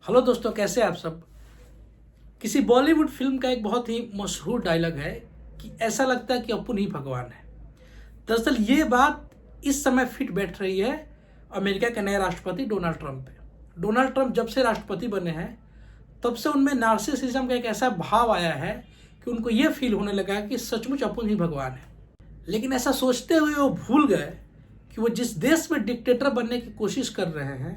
Hello दोस्तों, कैसे हैं आप सब। किसी बॉलीवुड फिल्म का एक बहुत ही मशहूर डायलॉग है कि ऐसा लगता है कि अपन ही भगवान है। दरअसल ये बात इस समय फिट बैठ रही है अमेरिका के नए राष्ट्रपति डोनाल्ड ट्रंप पे। डोनाल्ड ट्रंप जब से राष्ट्रपति बने हैं तब से उनमें नार्सिसिज्म का एक ऐसा भाव आया है कि उनको ये फील होने लगा कि सचमुच अपन ही भगवान है। लेकिन ऐसा सोचते हुए वो भूल गए कि वो जिस देश में डिक्टेटर बनने की कोशिश कर रहे हैं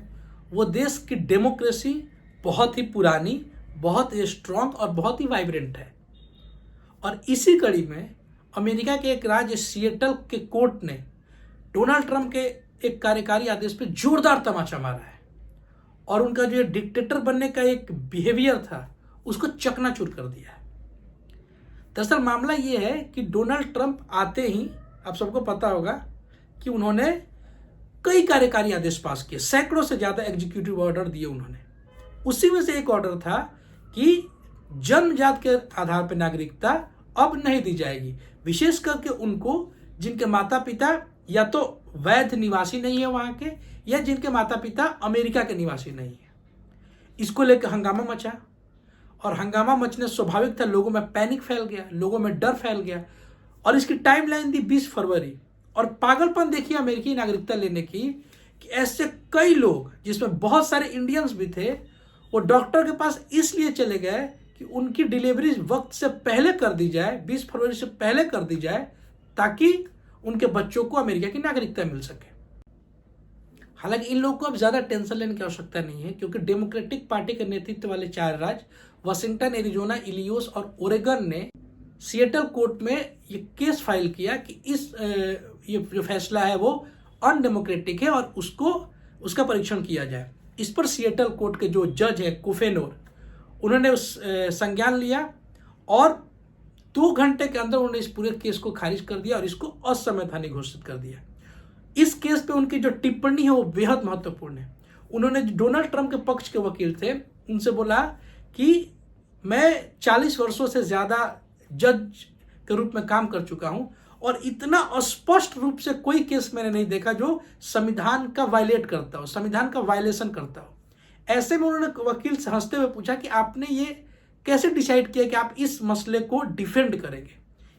वो देश की डेमोक्रेसी बहुत ही पुरानी, बहुत ही स्ट्रांग और बहुत ही वाइब्रेंट है। और इसी कड़ी में अमेरिका के एक राज्य सिएटल के कोर्ट ने डोनाल्ड ट्रंप के एक कार्यकारी आदेश पे जोरदार तमाचा मारा है और उनका जो डिक्टेटर बनने का एक बिहेवियर था उसको चकनाचूर कर दिया है। दरअसल मामला ये है कि डोनाल्ड ट्रंप आते ही आप सबको पता होगा कि उन्होंने कई कार्यकारी आदेश पास किए, सैकड़ों से ज्यादा एग्जीक्यूटिव ऑर्डर दिए उन्होंने। उसी में से एक ऑर्डर था कि जन्मजात के आधार पर नागरिकता अब नहीं दी जाएगी, विशेष करके उनको जिनके माता पिता या तो वैध निवासी नहीं है वहां के या जिनके माता पिता अमेरिका के निवासी नहीं है। इसको लेकर हंगामा मचा और हंगामा मचने स्वाभाविक था, लोगों में पैनिक फैल गया, लोगों में डर फैल गया और इसकी टाइमलाइन दी 20 फरवरी। और पागलपन देखिए अमेरिकी नागरिकता लेने की कि ऐसे कई लोग जिसमें बहुत सारे इंडियंस भी थे वो डॉक्टर के पास इसलिए चले गए कि उनकी डिलीवरी वक्त से पहले कर दी जाए, 20 फरवरी से पहले कर दी जाए, ताकि उनके बच्चों को अमेरिका की नागरिकता मिल सके। हालांकि इन लोगों को अब ज्यादा टेंशन लेने की आवश्यकता नहीं है क्योंकि डेमोक्रेटिक पार्टी के नेतृत्व वाले 4 राज्य वाशिंगटन, एरिजोना, इलियोस और ओरेगन ने सिएटल कोर्ट में ये केस फाइल किया कि ये जो फैसला है वो अनडेमोक्रेटिक है और उसका परीक्षण किया जाए। इस पर सिएटल कोर्ट के जो जज है कुफेनोर, उन्होंने उस संज्ञान लिया और 2 घंटे के अंदर उन्होंने इस पूरे केस को खारिज कर दिया और इसको असंवैधानिक घोषित कर दिया। इस केस पे उनकी जो टिप्पणी है वो बेहद महत्वपूर्ण है। उन्होंने डोनाल्ड ट्रंप के पक्ष के वकील थे, उनसे बोला कि मैं 40 वर्षों से ज्यादा जज के रूप में काम कर चुका हूं और इतना स्पष्ट रूप से कोई केस मैंने नहीं देखा जो संविधान का वायलेट करता हो, संविधान का वायलेशन करता हो। ऐसे में उन्होंने वकील से हंसते हुए पूछा कि आपने ये कैसे डिसाइड किया कि आप इस मसले को डिफेंड करेंगे।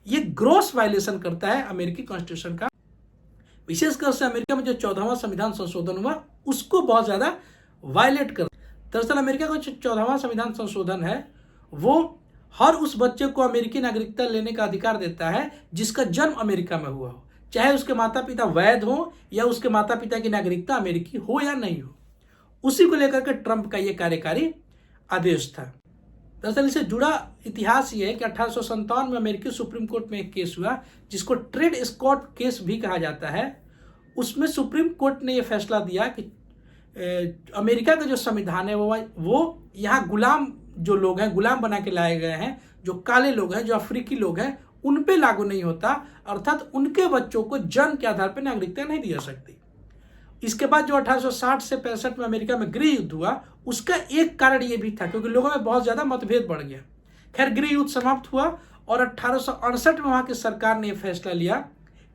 ये ग्रॉस वायलेशन करता है अमेरिकी कॉन्स्टिट्यूशन का, विशेषकर से अमेरिका में जो 14वां संविधान संशोधन हुआ उसको बहुत ज्यादा वायलेट कर। दरअसल अमेरिका का जो 14वां संविधान संशोधन है वो हर उस बच्चे को अमेरिकी नागरिकता लेने का अधिकार देता है जिसका जन्म अमेरिका में हुआ हो, चाहे उसके माता पिता वैध हो या उसके माता पिता की नागरिकता अमेरिकी हो या नहीं हो। उसी को लेकर के ट्रंप का यह कार्यकारी आदेश था। दरअसल इससे जुड़ा इतिहास ये है कि 1857 में अमेरिकी सुप्रीम कोर्ट में एक केस हुआ जिसको ट्रेड स्कॉट केस भी कहा जाता है। उसमें सुप्रीम कोर्ट ने यह फैसला दिया कि अमेरिका का जो संविधान है वो यहाँ गुलाम जो लोग हैं, गुलाम बना के लाए गए हैं, जो काले लोग हैं, जो अफ्रीकी लोग हैं, उन पे लागू नहीं होता, अर्थात उनके बच्चों को जन्म के आधार पर नागरिकता नहीं दी जा सकती। इसके बाद जो 1860 से 65 में अमेरिका में गृह युद्ध हुआ उसका एक कारण यह भी था क्योंकि लोगों में बहुत ज्यादा मतभेद बढ़ गया। खैर गृह युद्ध समाप्त हुआ और 1868 में वहां की सरकार ने यह फैसला लिया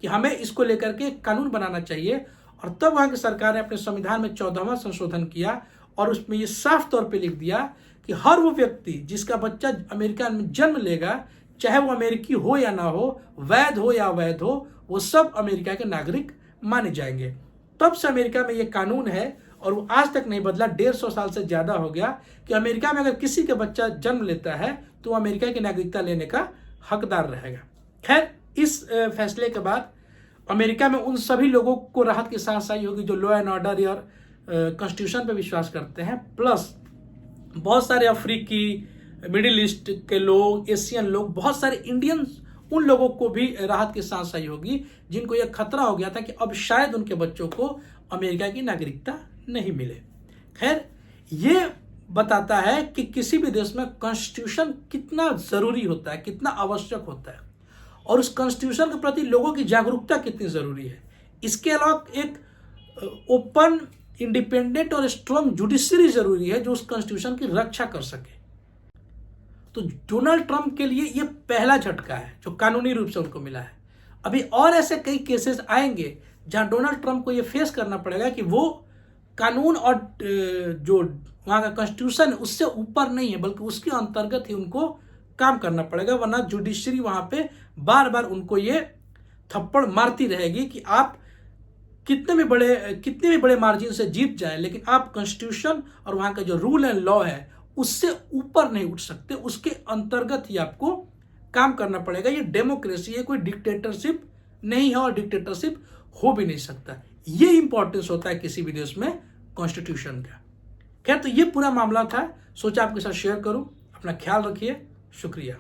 कि हमें इसको लेकर के कानून बनाना चाहिए और तब वहां की सरकार ने अपने संविधान में 14वां संशोधन किया और उसमें यह साफ तौर पर लिख दिया कि हर वो व्यक्ति जिसका बच्चा अमेरिका में जन्म लेगा, चाहे वो अमेरिकी हो या ना हो, वैध हो या अवैध हो, वो सब अमेरिका के नागरिक माने जाएंगे। तब से अमेरिका में ये कानून है और वो आज तक नहीं बदला। 150 साल से ज्यादा हो गया कि अमेरिका में अगर किसी का बच्चा जन्म लेता है तो वो अमेरिका की नागरिकता लेने का हकदार रहेगा। खैर इस फैसले के बाद अमेरिका में उन सभी लोगों को राहत की सांस आई होगी जो लॉ एंड ऑर्डर और कॉन्स्टिट्यूशन पे विश्वास करते हैं, प्लस बहुत सारे अफ्रीकी, मिडिल ईस्ट के लोग, एशियन लोग, बहुत सारे इंडियंस, उन लोगों को भी राहत की सांस आई होगी जिनको यह खतरा हो गया था कि अब शायद उनके बच्चों को अमेरिका की नागरिकता नहीं मिले। खैर ये बताता है कि किसी भी देश में कॉन्स्टिट्यूशन कितना जरूरी होता है, कितना आवश्यक होता है और उस कॉन्स्टिट्यूशन के प्रति लोगों की जागरूकता कितनी जरूरी है। इसके अलावा एक ओपन, इंडिपेंडेंट और स्ट्रॉन्ग जुडिशरी जरूरी है जो उस कॉन्स्टिट्यूशन की रक्षा कर सके। तो डोनाल्ड ट्रंप के लिए यह पहला झटका है जो कानूनी रूप से उनको मिला है। अभी और ऐसे कई केसेस आएंगे जहां डोनाल्ड ट्रंप को यह फेस करना पड़ेगा कि वो कानून और जो वहाँ का कॉन्स्टिट्यूशन है उससे ऊपर नहीं है, बल्कि उसके अंतर्गत ही उनको काम करना पड़ेगा, वरना जुडिशरी वहाँ पे बार बार उनको ये थप्पड़ मारती रहेगी कि आप कितने भी बड़े मार्जिन से जीत जाए, लेकिन आप कॉन्स्टिट्यूशन और वहाँ का जो रूल एंड लॉ है उससे ऊपर नहीं उठ सकते, उसके अंतर्गत ही आपको काम करना पड़ेगा। ये डेमोक्रेसी है, कोई डिक्टेटरशिप नहीं है और डिक्टेटरशिप हो भी नहीं सकता। ये इंपॉर्टेंस होता है किसी भी देश में कॉन्स्टिट्यूशन का। खैर, तो ये पूरा मामला था, सोचा आपके साथ शेयर करूं। अपना ख्याल रखिए, शुक्रिया।